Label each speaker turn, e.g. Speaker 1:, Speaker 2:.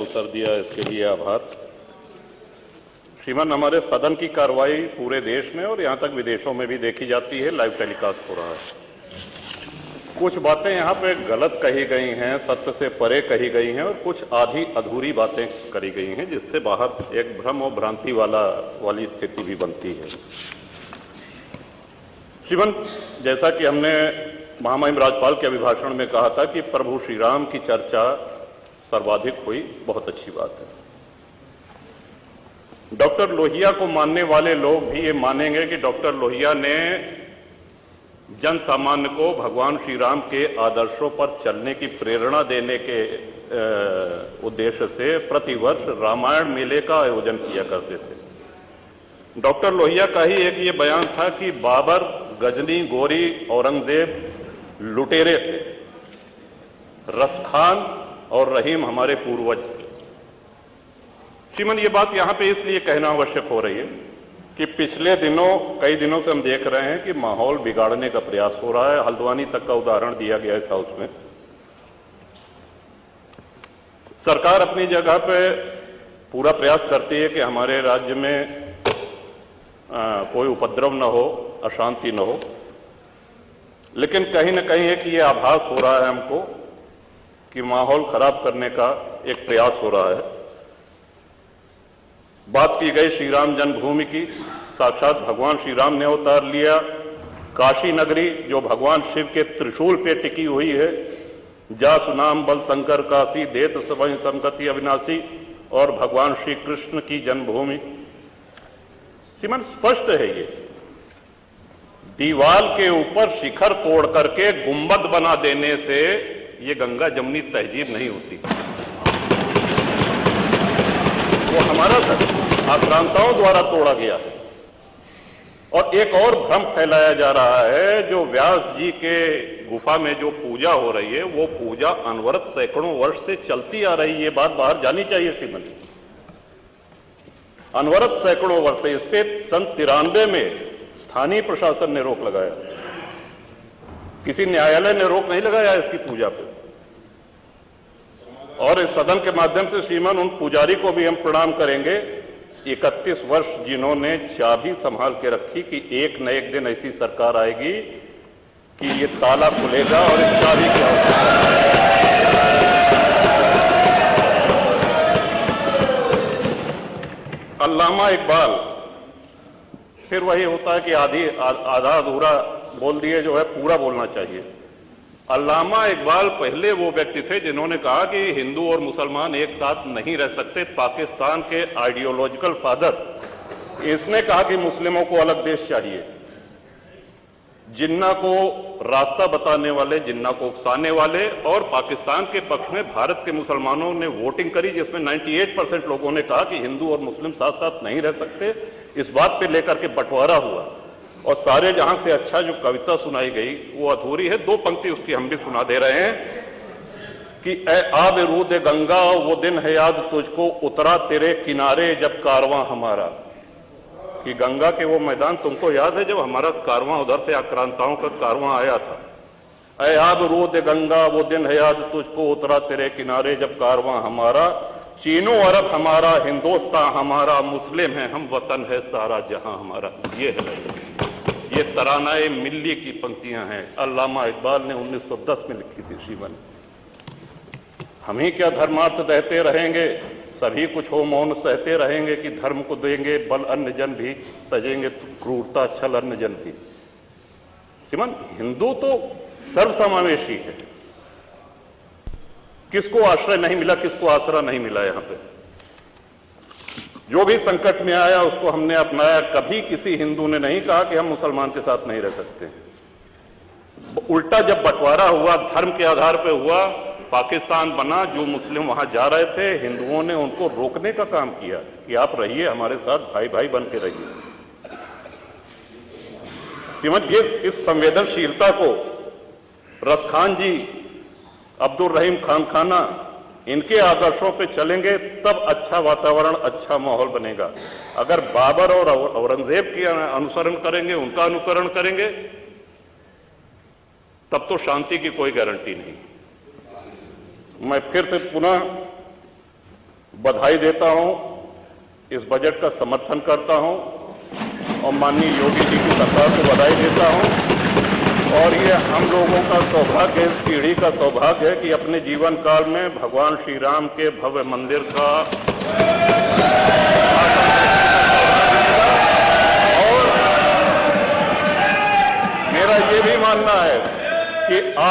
Speaker 1: अवसर दिया इसके लिए आभार। श्रीमान, हमारे सदन की कार्रवाई पूरे देश में और यहां तक विदेशों में भी देखी जाती है, लाइव टेलीकास्ट हो रहा है। कुछ बातें यहां पे गलत कही गई हैं, सत्य से परे कही गई हैं और कुछ आधी अधूरी बातें करी गई हैं, जिससे बाहर एक भ्रम और भ्रांति वाली स्थिति भी बनती है। श्रीमान, जैसा कि हमने महामहिम राज्यपाल के अभिभाषण में कहा था कि प्रभु श्री राम की चर्चा सर्वाधिक हुई, बहुत अच्छी बात है। डॉक्टर लोहिया को मानने वाले लोग भी ये मानेंगे कि डॉक्टर लोहिया ने जन सामान्य को भगवान श्री राम के आदर्शों पर चलने की प्रेरणा देने के उद्देश्य से प्रतिवर्ष रामायण मेले का आयोजन किया करते थे। डॉक्टर लोहिया का ही एक ये बयान था कि बाबर, गजनी, गोरी, औरंगजेब लुटेरे थे, रसखान और रहीम हमारे पूर्वज थे। श्रीमान, ये बात यहां पे इसलिए कहना आवश्यक हो रही है कि पिछले कई दिनों से हम देख रहे हैं कि माहौल बिगाड़ने का प्रयास हो रहा है। हल्द्वानी तक का उदाहरण दिया गया इस हाउस में। सरकार अपनी जगह पे पूरा प्रयास करती है कि हमारे राज्य में कोई उपद्रव न हो, अशांति न हो, लेकिन कहीं न कहीं एक ये आभास हो रहा है हमको कि माहौल खराब करने का एक प्रयास हो रहा है। बात की गई श्री राम जन्मभूमि की, साक्षात भगवान श्री राम ने अवतार लिया। काशी नगरी जो भगवान शिव के त्रिशूल पे टिकी हुई है, जा सुनाम बल शंकर काशी, देत सबहि संगति अविनाशी, और भगवान श्री कृष्ण की जन्मभूमि। श्रीमान, स्पष्ट है ये दीवाल के ऊपर शिखर तोड़ करके गुंबद बना देने से ये गंगा जमुनी तहजीब नहीं होती। वो हमारा आक्रांताओं द्वारा तोड़ा गया है। और एक और भ्रम फैलाया जा रहा है, जो व्यास जी के गुफा में जो पूजा हो रही है, वो पूजा अनवरत सैकड़ों वर्ष से चलती आ रही है। ये बात बाहर जानी चाहिए श्रीमन। अनवरत सैकड़ों वर्ष से, इस पे सन 93 में स्थानीय प्रशासन ने रोक लगाया, किसी न्यायालय ने रोक नहीं लगाया इसकी पूजा पे। और इस सदन के माध्यम से श्रीमान उन पुजारी को भी हम प्रणाम करेंगे, 31 वर्ष जिन्होंने चाबी संभाल के रखी कि एक न एक दिन ऐसी सरकार आएगी कि ये ताला खुलेगा और इस चाबी की आवश्यकता। अल्लामा इकबाल, फिर वही होता है कि आधा अधूरा बोल दिए जो है पूरा बोलना चाहिए। अल्लामा इकबाल पहले वो व्यक्ति थे जिन्होंने कहा कि हिंदू और मुसलमान एक साथ नहीं रह सकते। पाकिस्तान के आइडियोलॉजिकल फादर, इसने कहा कि मुस्लिमों को अलग देश चाहिए। जिन्ना को रास्ता बताने वाले, जिन्ना को उकसाने वाले, और पाकिस्तान के पक्ष में भारत के मुसलमानों ने वोटिंग करी, जिसमें 98% लोगों ने कहा कि हिंदू और मुस्लिम साथ साथ नहीं रह सकते। इस बात पे लेकर के बंटवारा हुआ और सारे जहां से अच्छा जो कविता सुनाई गई वो अधूरी है। 2 पंक्ति उसकी हम भी सुना दे रहे हैं कि ऐ आब रूद गंगा, वो दिन है याद तुझको, उतरा तेरे किनारे जब कारवां हमारा। कि गंगा के वो मैदान तुमको याद है जब हमारा कारवां उधर से आक्रांताओं का कारवां आया था। ऐ आब रूद गंगा, वो दिन है याद तुझको, उतरा तेरे किनारे जब कारवां हमारा। चीनो अरब हमारा, हिंदुस्तान हमारा, मुस्लिम है हम, वतन है सारा जहां हमारा। ये है, ये तरानाए मिल्ली की पंक्तियां हैं, अल्लामा इकबाल ने 1910 में लिखी थी। श्रीमन, हम ही क्या धर्मार्थ देते रहेंगे, सभी कुछ हो मौन सहते रहेंगे, कि धर्म को देंगे बल अन्य जन भी, तजेंगे क्रूरता छल अन्य जन भी। श्रीमन, हिंदू तो सर्वसमावेशी है। किसको आश्रय नहीं मिला, किसको आसरा नहीं मिला। यहां पे जो भी संकट में आया उसको हमने अपनाया। कभी किसी हिंदू ने नहीं कहा कि हम मुसलमान के साथ नहीं रह सकते। उल्टा जब बंटवारा हुआ, धर्म के आधार पे हुआ, पाकिस्तान बना, जो मुस्लिम वहां जा रहे थे, हिंदुओं ने उनको रोकने का काम किया कि आप रहिए हमारे साथ, भाई भाई बन के रहिए। इस संवेदनशीलता को रसखान जी, अब्दुल रहीम खान खाना, इनके आदर्शों पे चलेंगे तब अच्छा वातावरण, अच्छा माहौल बनेगा। अगर बाबर और औरंगजेब की अनुसरण करेंगे, उनका अनुकरण करेंगे, तब तो शांति की कोई गारंटी नहीं। मैं फिर से पुनः बधाई देता हूं, इस बजट का समर्थन करता हूं और माननीय योगी जी की सरकार को बधाई देता हूं। और ये हम लोगों का सौभाग्य, इस पीढ़ी का सौभाग्य है कि अपने जीवन काल में भगवान श्री राम के भव्य मंदिर का और मेरा ये भी मानना है कि आज